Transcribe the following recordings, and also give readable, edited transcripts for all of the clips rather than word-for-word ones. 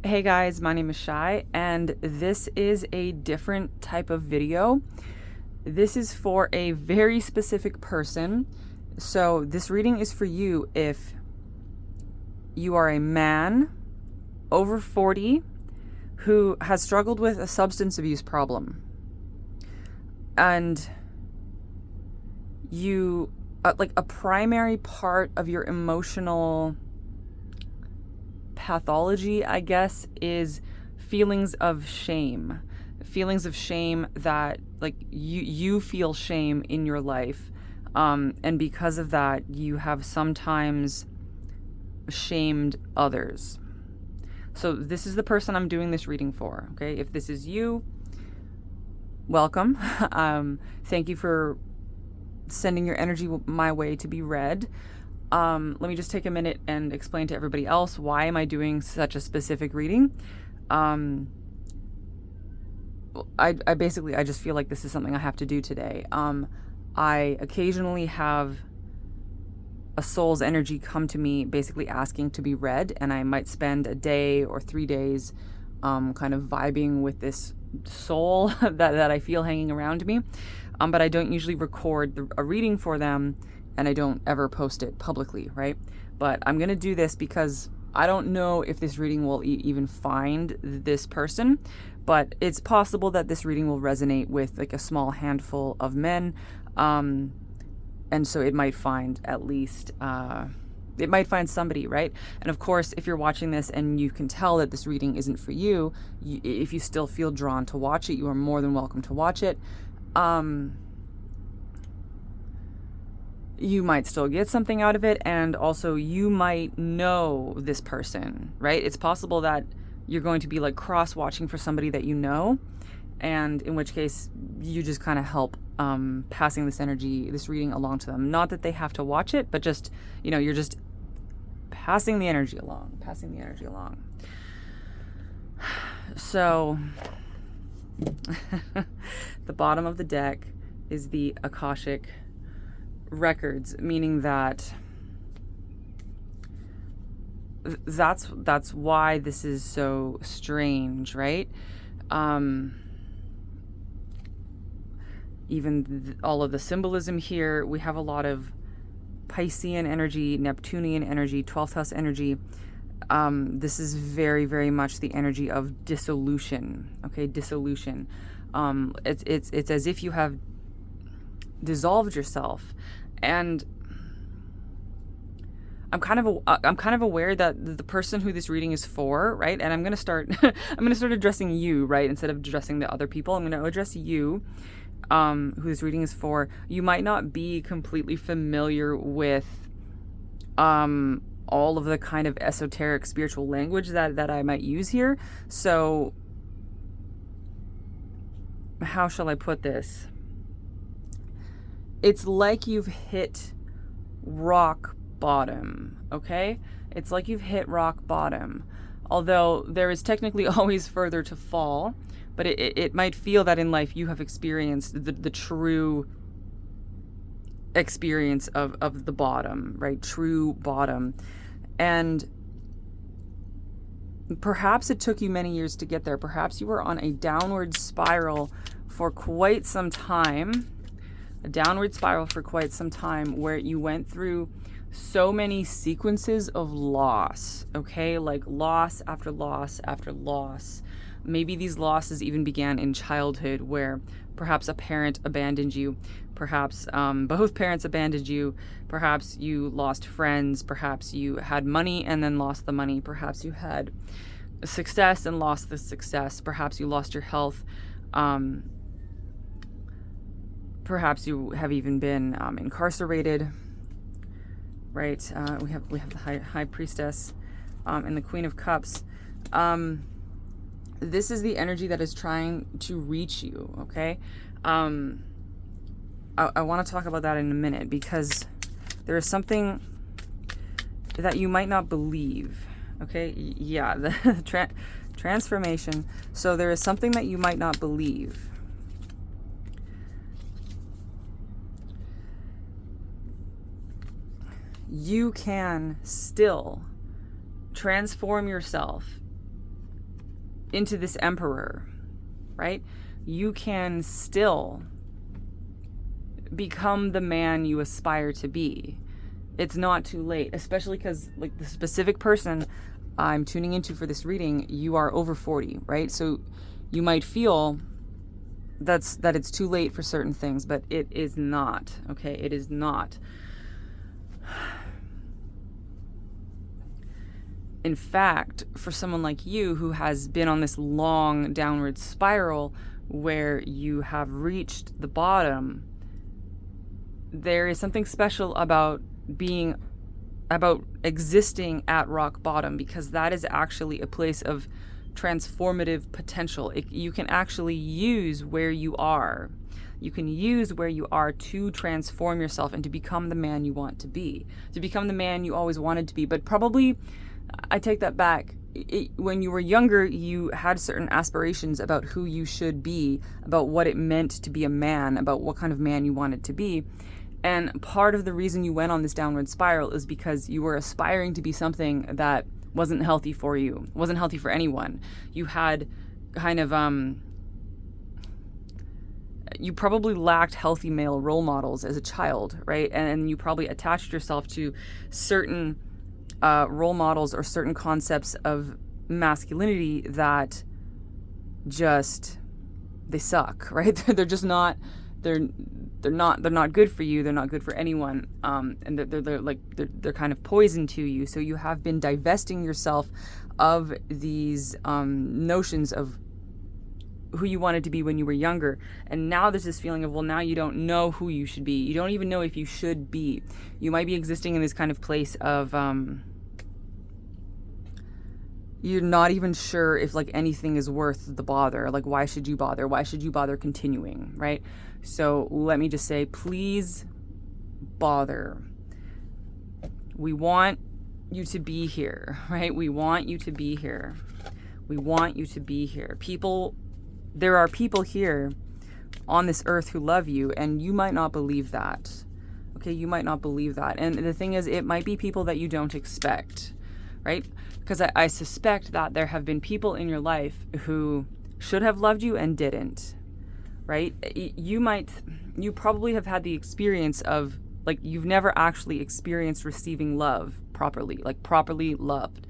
Hey guys, my name is Shai, and this is a different type of video. This is for a very specific person. So this reading is for you if you are a man over 40 who has struggled with a substance abuse problem. And you, like a primary part of your emotional pathology, I guess, is feelings of shame. Feelings of shame that, like, you feel shame in your life. And because of that, you have sometimes shamed others. So this is the person I'm doing this reading for, okay? If this is you, welcome. Thank you for sending your energy my way to be read. Let me just take a minute and explain to everybody else why am I doing such a specific reading. I just feel like this is something I have to do today. I occasionally have a soul's energy come to me basically asking to be read, and I might spend a day or 3 days kind of vibing with this soul that I feel hanging around me. But I don't usually record a reading for them, and I don't ever post it publicly, right? But I'm going to do this because I don't know if this reading will even find this person, but it's possible that this reading will resonate with like a small handful of men. And so it might find at least, it might find somebody, right? And of course, if you're watching this and you can tell that this reading isn't for you, if you still feel drawn to watch it, you are more than welcome to watch it. You might still get something out of it, and also you might know this person, right? It's possible that you're going to be like cross-watching for somebody that you know, and in which case you just kind of help passing this energy, this reading along to them. Not that they have to watch it, but just, you're just passing the energy along. So the bottom of the deck is the Akashic records, meaning that that's why this is so strange, right? Even all of the symbolism here, we have a lot of Piscean energy, Neptunian energy, 12th house energy. This is very, very much the energy of dissolution. Okay, dissolution. It's as if you have dissolved yourself, and I'm kind of aware that the person who this reading is for, right? And I'm gonna start addressing you, right, instead of addressing the other people. I'm gonna address you, who this reading is for. You might not be completely familiar with all of the kind of esoteric spiritual language that I might use here. So how shall I put this? It's like you've hit rock bottom, okay? It's like you've hit rock bottom. Although there is technically always further to fall, but it might feel that in life you have experienced the true experience of the bottom, right? True bottom. And perhaps it took you many years to get there. Perhaps you were on a downward spiral for quite some time. Where you went through so many sequences of loss, okay? Like loss after loss after loss. Maybe these losses even began in childhood, where perhaps a parent abandoned you, perhaps both parents abandoned you, perhaps you lost friends, perhaps you had money and then lost the money, perhaps you had success and lost the success, perhaps you lost your health. Perhaps you have even been incarcerated, right? We have the High Priestess and the Queen of Cups. This is the energy that is trying to reach you, okay? I want to talk about that in a minute, because there is something that you might not believe, okay? Yeah, the transformation. So there is something that you might not believe. You can still transform yourself into this Emperor, right? You can still become the man you aspire to be. It's not too late, especially because like the specific person I'm tuning into for this reading, you are over 40, right? So you might feel that it's too late for certain things, but it is not, okay? It is not. In fact, for someone like you who has been on this long downward spiral where you have reached the bottom, there is something special about existing at rock bottom, because that is actually a place of transformative potential. You can actually use where you are. You can use where you are to transform yourself and to become the man you want to be, to become the man you always wanted to be. But probably, I take that back. When you were younger, you had certain aspirations about who you should be, about what it meant to be a man, about what kind of man you wanted to be. And part of the reason you went on this downward spiral is because you were aspiring to be something that wasn't healthy for you, wasn't healthy for anyone. You had kind of, you probably lacked healthy male role models as a child, right? And you probably attached yourself to certain role models or certain concepts of masculinity that just, they suck, right? They're just not, they're not good for you. They're not good for anyone. And they're kind of poison to you. So you have been divesting yourself of these notions of who you wanted to be when you were younger. And now there's this feeling of, well, now you don't know who you should be. You don't even know if you should be. You might be existing in this kind of place of, you're not even sure if like anything is worth the bother. Like, why should you bother? Why should you bother continuing, right? So let me just say, please bother. We want you to be here, right? We want you to be here. We want you to be here. There are people here on this earth who love you, and you might not believe that. Okay, you might not believe that. And the thing is, it might be people that you don't expect, right? Because I suspect that there have been people in your life who should have loved you and didn't, right? You probably have had the experience of, like, you've never actually experienced receiving love properly, like properly loved.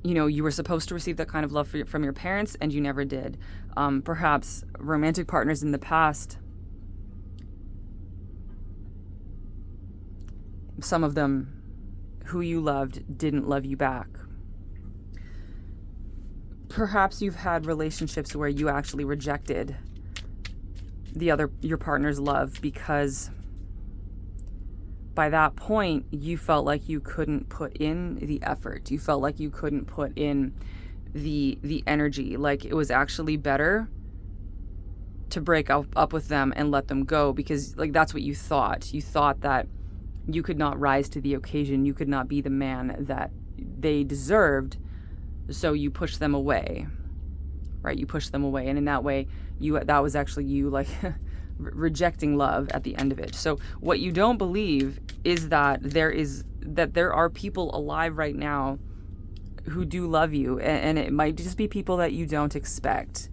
You know, you were supposed to receive that kind of love from your parents, and you never did. Perhaps romantic partners in the past, some of them who you loved didn't love you back. Perhaps you've had relationships where you actually rejected your partner's love because by that point you felt like you couldn't put in the effort. You felt like you couldn't put in the energy. Like it was actually better to break up with them and let them go, because like that's what you thought. You thought that you could not rise to the occasion. You could not be the man that they deserved. So you pushed them away, right? You pushed them away. And in that way, that was actually you like rejecting love at the end of it. So what you don't believe is that there are people alive right now who do love you. And it might just be people that you don't expect.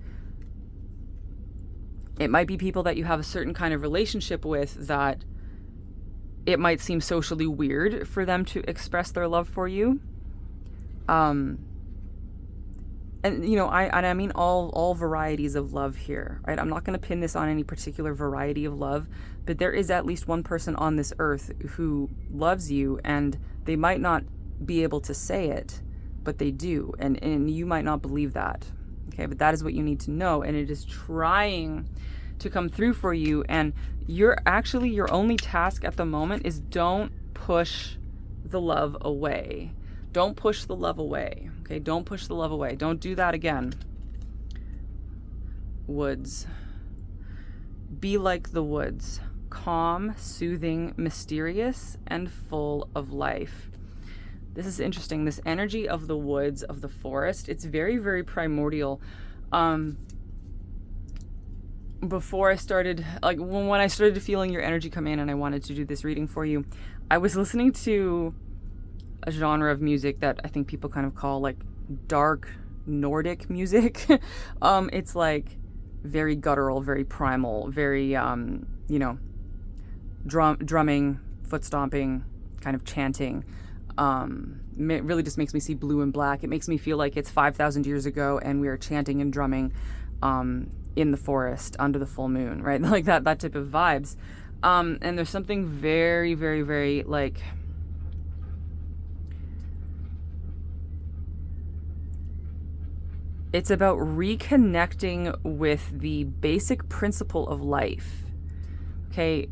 It might be people that you have a certain kind of relationship with that it might seem socially weird for them to express their love for you. And you know, I mean all varieties of love here, right? I'm not going to pin this on any particular variety of love, but there is at least one person on this earth who loves you, and they might not be able to say it, but they do, and you might not believe that. Okay, but that is what you need to know, and it is trying to come through for you. And your only task at the moment is don't push the love away. Don't push the love away. Okay, don't push the love away. Don't do that again. Woods. Be like the woods. Calm, soothing, mysterious, and full of life. This is interesting. This energy of the woods, of the forest, it's very, very primordial. Before I started, like when I started feeling your energy come in and I wanted to do this reading for you, I was listening to a genre of music that I think people kind of call like dark Nordic music. It's like very guttural, very primal, very, drumming, foot stomping, kind of chanting. It really just makes me see blue and black. It makes me feel like it's 5,000 years ago and we are chanting and drumming in the forest under the full moon, right? Like that type of vibes. And there's something very, very, very like... It's about reconnecting with the basic principle of life. Okay,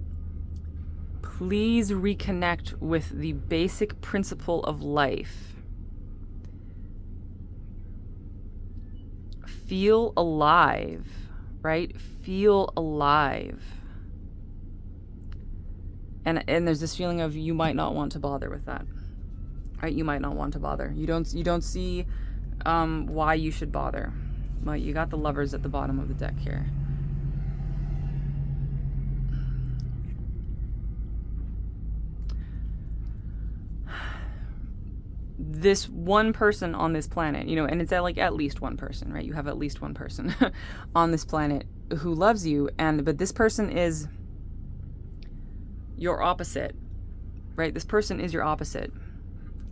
please reconnect with the basic principle of life. Feel alive, right? Feel alive. And there's this feeling of you might not want to bother with that, right? You might not want to bother. You don't see why you should bother. Well, you got the Lovers at the bottom of the deck here. This one person on this planet, and it's at least one person, right? You have at least one person on this planet who loves you, but this person is your opposite, right? This person is your opposite.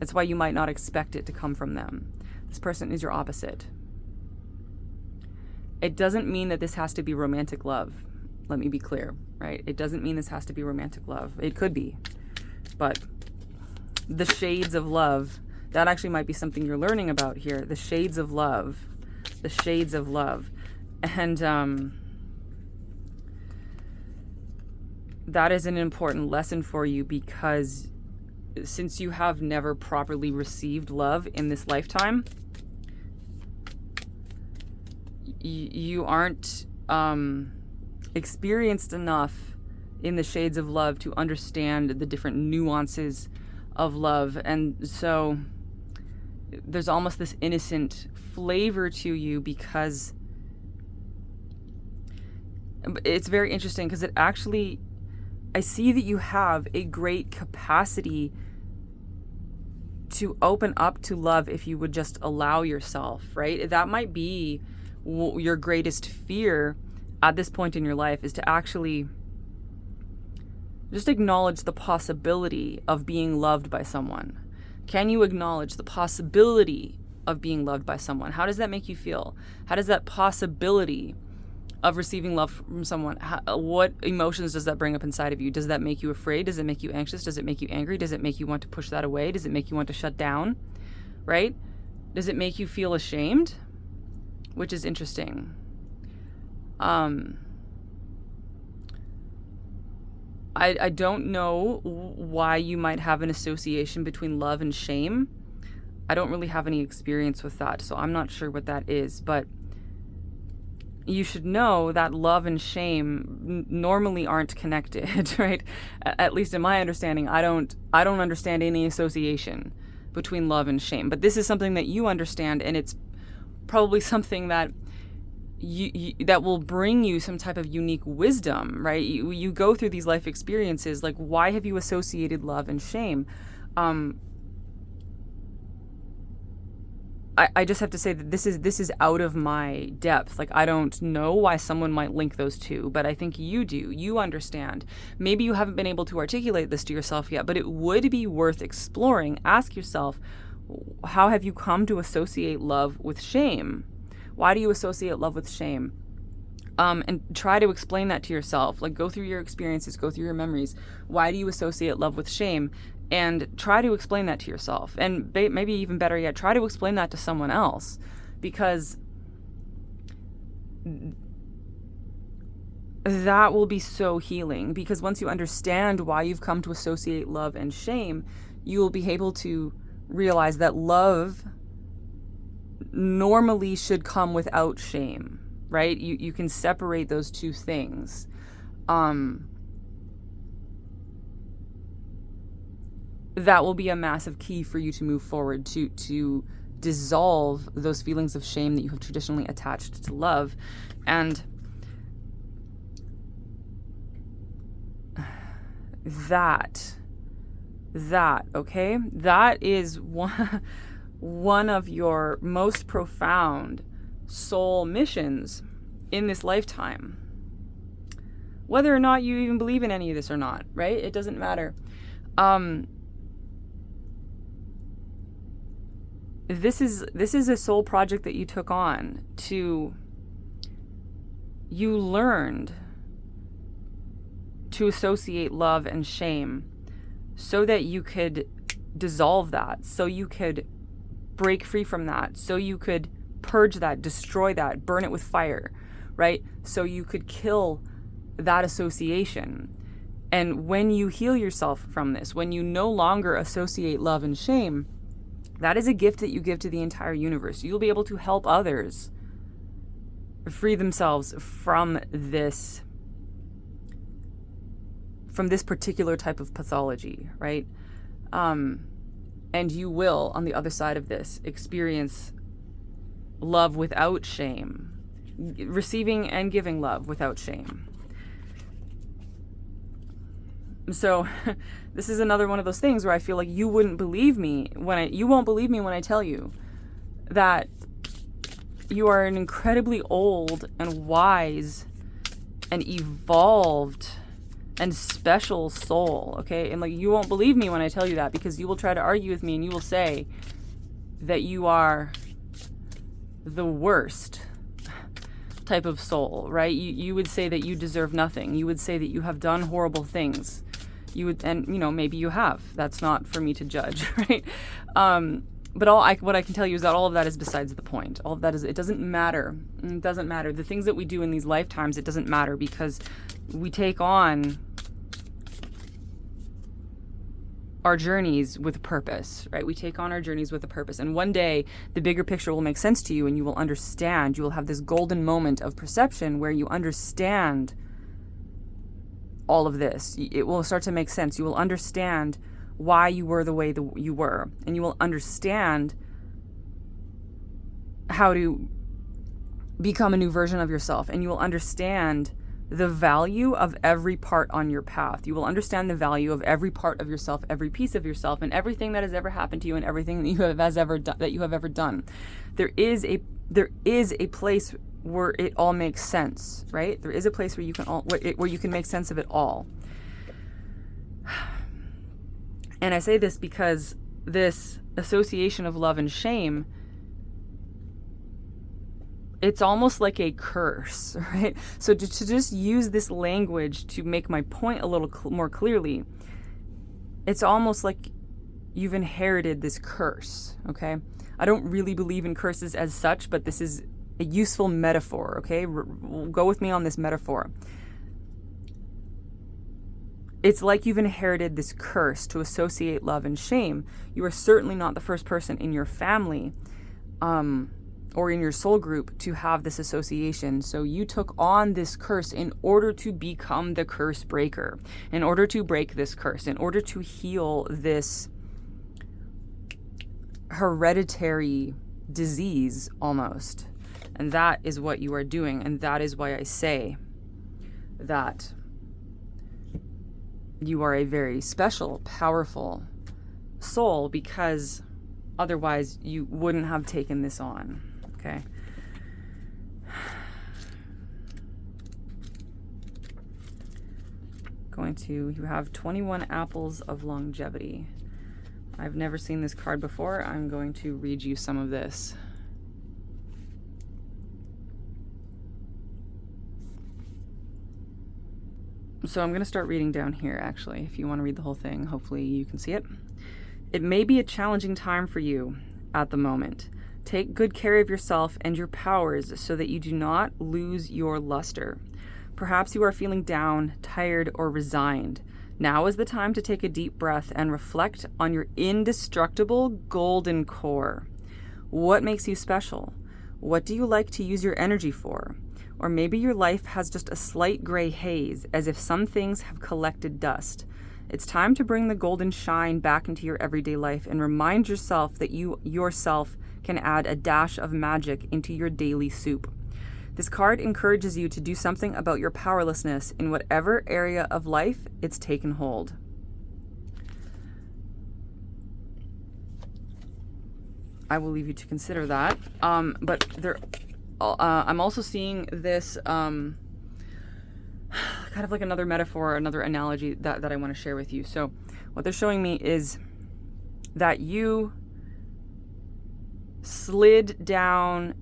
That's why you might not expect it to come from them. This person is your opposite. It doesn't mean that this has to be romantic love. Let me be clear, right? It doesn't mean this has to be romantic love. It could be, but the shades of love, that actually might be something you're learning about here. The shades of love. The shades of love. And that is an important lesson for you, because since you have never properly received love in this lifetime, you aren't experienced enough in the shades of love to understand the different nuances of love. And so there's almost this innocent flavor to you, because it's very interesting, because it actually, I see that you have a great capacity to open up to love if you would just allow yourself, right? That might be your greatest fear at this point in your life, is to actually just acknowledge the possibility of being loved by someone. Can you acknowledge the possibility of being loved by someone? How does that make you feel? How does that possibility of receiving love from someone, what emotions does that bring up inside of you? Does that make you afraid? Does it make you anxious? Does it make you angry? Does it make you want to push that away? Does it make you want to shut down? Right? Does it make you feel ashamed? Which is interesting. I don't know why you might have an association between love and shame. I don't really have any experience with that, so I'm not sure what that is, but you should know that love and shame normally aren't connected, right? At least in my understanding, I don't understand any association between love and shame. But this is something that you understand, and it's probably something that that will bring you some type of unique wisdom, right? You go through these life experiences, like, why have you associated love and shame? I just have to say that this is out of my depth. Like, I don't know why someone might link those two, but I think you do. You understand. Maybe you haven't been able to articulate this to yourself yet, but it would be worth exploring. Ask yourself, how have you come to associate love with shame? Why do you associate love with shame? And try to explain that to yourself. Like, go through your experiences, go through your memories. Why do you associate love with shame? And try to explain that to yourself. And maybe even better yet, try to explain that to someone else. Because that will be so healing. Because once you understand why you've come to associate love and shame, you will be able to realize that love normally should come without shame, right? You can separate those two things. That will be a massive key for you to move forward, to dissolve those feelings of shame that you have traditionally attached to love. And that, okay? That is one of your most profound soul missions in this lifetime. Whether or not you even believe in any of this or not, right? It doesn't matter. This is a soul project that you took on you learned to associate love and shame so that you could dissolve that, so you could break free from that, so you could purge that, destroy that, burn it with fire, right? So you could kill that association. And when you heal yourself from this, when you no longer associate love and shame, that is a gift that you give to the entire universe. You'll be able to help others free themselves from this particular type of pathology, right? And you will, on the other side of this, experience love without shame, receiving and giving love without shame. So this is another one of those things where I feel like you won't believe me when I tell you that you are an incredibly old and wise and evolved and special soul, okay? And like, you won't believe me when I tell you that, because you will try to argue with me and you will say that you are the worst type of soul, right? You would say that you deserve nothing. You would say that you have done horrible things. You would, and maybe you have. That's not for me to judge, right? But what I can tell you is that all of that is besides the point. All of that it doesn't matter. It doesn't matter. The things that we do in these lifetimes, it doesn't matter, because we take on our journeys with a purpose, right? We take on our journeys with a purpose. And one day, the bigger picture will make sense to you, and you will understand. You will have this golden moment of perception where you understand all of this. It will start to make sense. You will understand why you were the way you were, and you will understand how to become a new version of yourself, and you will understand the value of every part on your path. You will understand the value of every part of yourself, every piece of yourself, and everything that has ever happened to you, and everything that you have ever done. There is a place where it all makes sense, right? There is a place where you can make sense of it all. And I say this because this association of love and shame, it's almost like a curse, right? So to just use this language to make my point a little more clearly, it's almost like you've inherited this curse, okay? I don't really believe in curses as such, but this is a useful metaphor, okay? Go with me on this metaphor. It's like you've inherited this curse to associate love and shame. You are certainly not the first person in your family or in your soul group to have this association. So you took on this curse in order to become the curse breaker, in order to break this curse, in order to heal this hereditary disease almost. And that is what you are doing. And that is why I say that you are a very special, powerful soul, because otherwise you wouldn't have taken this on, okay? You have 21 apples of longevity. I've never seen this card before. I'm going to read you some of this. So I'm going to start reading down here, actually. If you want to read the whole thing, hopefully you can see it. It may be a challenging time for you at the moment. Take good care of yourself and your powers so that you do not lose your luster. Perhaps you are feeling down, tired, or resigned. Now is the time to take a deep breath and reflect on your indestructible golden core. What makes you special? What do you like to use your energy for? Or maybe your life has just a slight gray haze, as if some things have collected dust. It's time to bring the golden shine back into your everyday life and remind yourself that you yourself can add a dash of magic into your daily soup. This card encourages you to do something about your powerlessness in whatever area of life it's taken hold. I will leave you to consider that. But there, I'm also seeing this kind of like another metaphor, another analogy that I want to share with you. So what they're showing me is that you slid down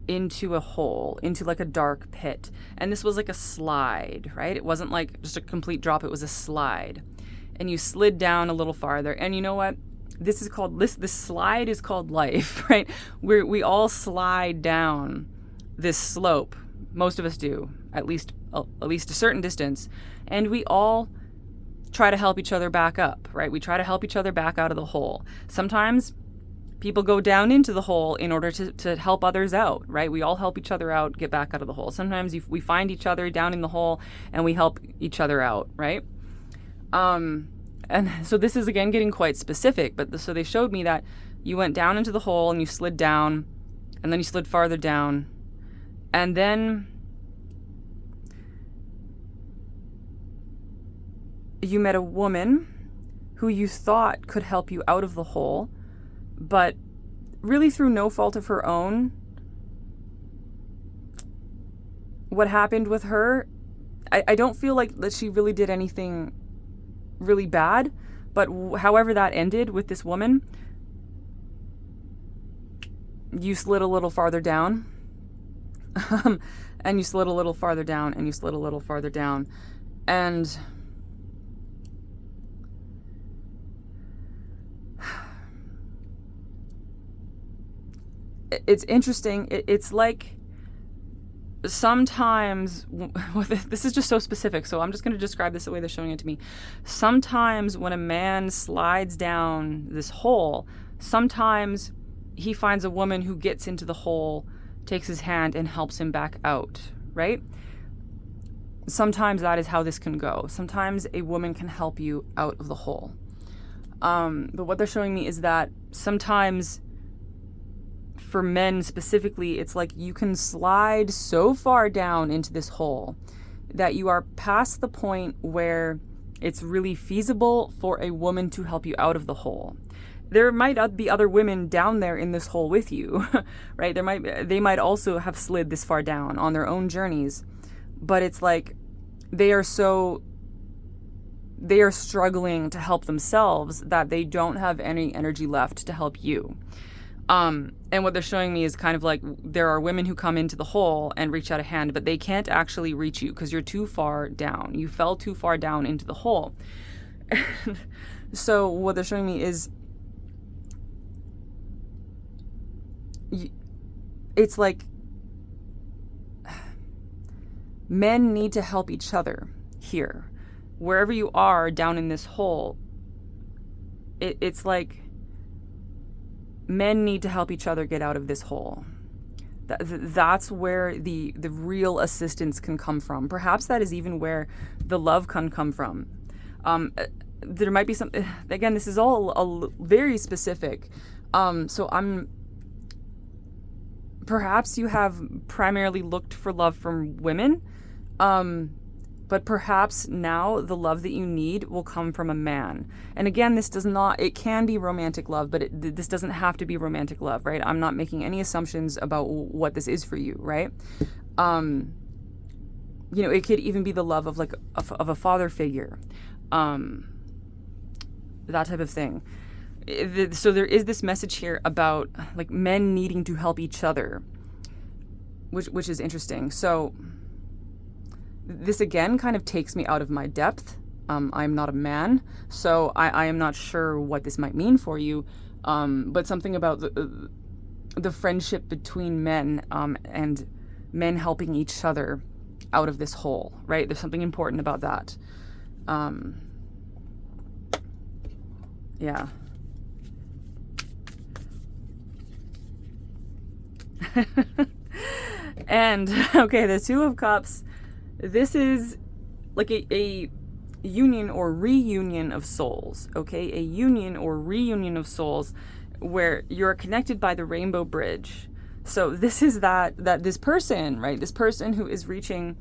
into a hole, into like a dark pit. And this was like a slide, right? It wasn't like just a complete drop, it was a slide. And you slid down a little farther. And you know what? This slide is called life, right? We all slide down this slope. Most of us do, at least a certain distance. And we all try to help each other back up, right? We try to help each other back out of the hole. Sometimes people go down into the hole in order to help others out, right? We all help each other out, get back out of the hole. Sometimes we find each other down in the hole and we help each other out, right? And so this is, again, getting quite specific, but so they showed me that you went down into the hole and you slid down, and then you slid farther down, and then you met a woman who you thought could help you out of the hole, but really through no fault of her own. What happened with her, I don't feel like that she really did anything really bad, but however that ended with this woman, you slid a little farther down, and you slid a little farther down, and you slid a little farther down, and it's interesting. It's like sometimes, this is just so specific, so I'm just going to describe this the way they're showing it to me. Sometimes when a man slides down this hole, sometimes he finds a woman who gets into the hole, takes his hand, and helps him back out, right? Sometimes that is how this can go. Sometimes a woman can help you out of the hole. But what they're showing me is that sometimes for men specifically, it's like you can slide so far down into this hole that you are past the point where it's really feasible for a woman to help you out of the hole. There might be other women down there in this hole with you, right? They might also have slid this far down on their own journeys, but it's like they are struggling to help themselves that they don't have any energy left to help you. And what they're showing me is kind of like there are women who come into the hole and reach out a hand, but they can't actually reach you because you're too far down. You fell too far down into the hole. So what they're showing me is it's like men need to help each other here. Wherever you are down in this hole, it's like men need to help each other get out of this hole. That's where the real assistance can come from. Perhaps that is even where the love can come from. There might be some, again, this is all very specific. Perhaps you have primarily looked for love from women, but perhaps now the love that you need will come from a man. And again, it can be romantic love, but this doesn't have to be romantic love, right? I'm not making any assumptions about what this is for you, right? It could even be the love of of a father figure, that type of thing. So there is this message here about like men needing to help each other, which is interesting. So this again kind of takes me out of my depth. I'm not a man, so I am not sure what this might mean for you. But something about the friendship between men and men helping each other out of this hole, right? There's something important about that. Yeah. And okay, the Two of Cups. This is like a union or reunion of souls, okay? A union or reunion of souls where you're connected by the rainbow bridge. So this is that this person, right? This person who is reaching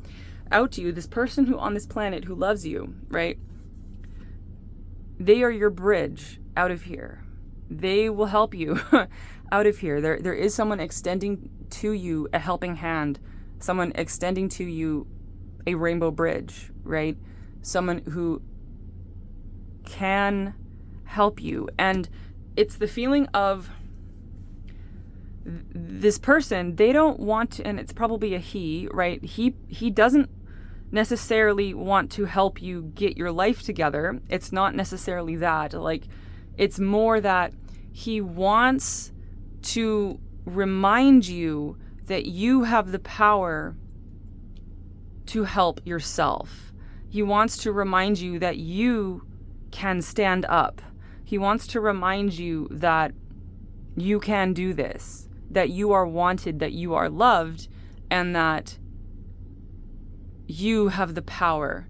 out to you, this person who on this planet who loves you, right? They are your bridge out of here. They will help you. out of here. There is someone extending to you a helping hand, someone extending to you a rainbow bridge, right? Someone who can help you. And it's the feeling of this person, they don't want to, and it's probably a he, right? He doesn't necessarily want to help you get your life together. It's not necessarily that. Like, it's more that he wants to remind you that you have the power to help yourself. He wants to remind you that you can stand up. He wants to remind you that you can do this, that you are wanted, that you are loved, and that you have the power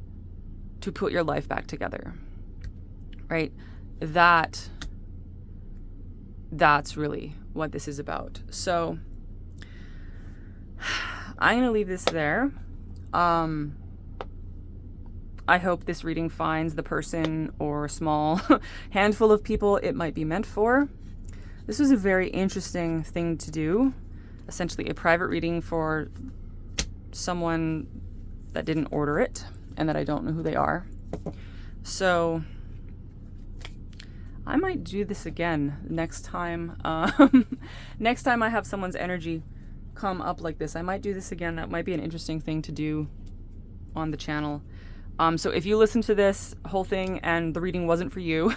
to put your life back together, right? That's really what this is about. So I'm going to leave this there. I hope this reading finds the person or small handful of people it might be meant for. This was a very interesting thing to do. Essentially a private reading for someone that didn't order it and that I don't know who they are. So I might do this again next time. Next time I have someone's energy come up like this, I might do this again. That might be an interesting thing to do on the channel. So if you listen to this whole thing and the reading wasn't for you,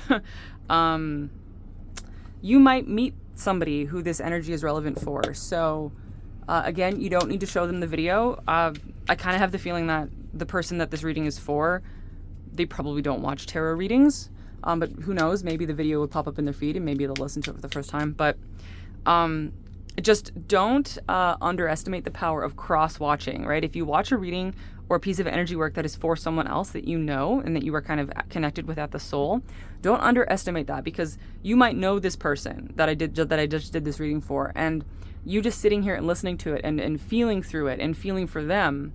you might meet somebody who this energy is relevant for. So again, you don't need to show them the video. I kind of have the feeling that the person that this reading is for, they probably don't watch tarot readings. But who knows, maybe the video would pop up in their feed and maybe they'll listen to it for the first time. But just don't underestimate the power of cross-watching, right? If you watch a reading or a piece of energy work that is for someone else that you know and that you are kind of connected with at the soul, don't underestimate that, because you might know this person that I just did this reading for, and you just sitting here and listening to it and feeling through it and feeling for them,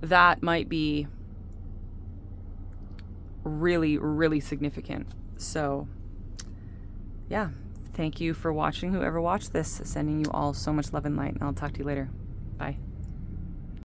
that might be really, really significant. So yeah, thank you for watching, whoever watched this. Sending you all so much love and light, and I'll talk to you later. Bye.